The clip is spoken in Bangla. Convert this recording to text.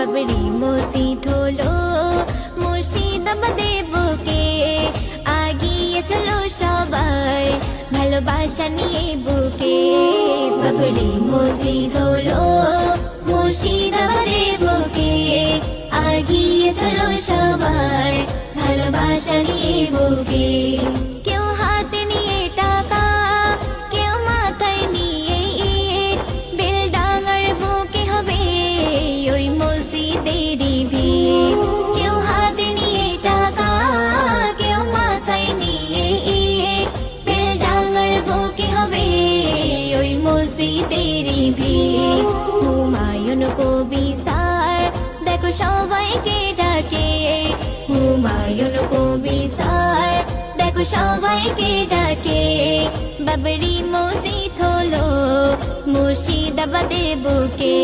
বাবরি মসজিদ হলো মুর্শিদাবাদের বুকে, আগিয়ে চলো সবাই ভালোবাসা নিয়ে বুকে। বাবরি মসজিদ হলো মুর্শিদাবাদের বুকে, আগিয়ে চলো সবাই ভালোবাসা নিয়ে বুকে। কেউ হাতে নিয়ে টাকা, কেউ মাথায় নিয়ে ইট, বেলডাঙার বুকে হবে ওই মসজিদেরই ভিড়। কেউ হাতে নিয়ে টাকা, কেউ মাথায় নিয়ে ইট, বেলডাঙার বুকে হবে ওই মসজিদেরই ভিড়। হুমায়ুন কবি স্যার দেখো সবাইকে ডাকে, হুমায়ুন কবি স্যার দেখো সবাইকে ডাকে। বাবরি মসজিদ হলো মুর্শিদাবাদের বুকে।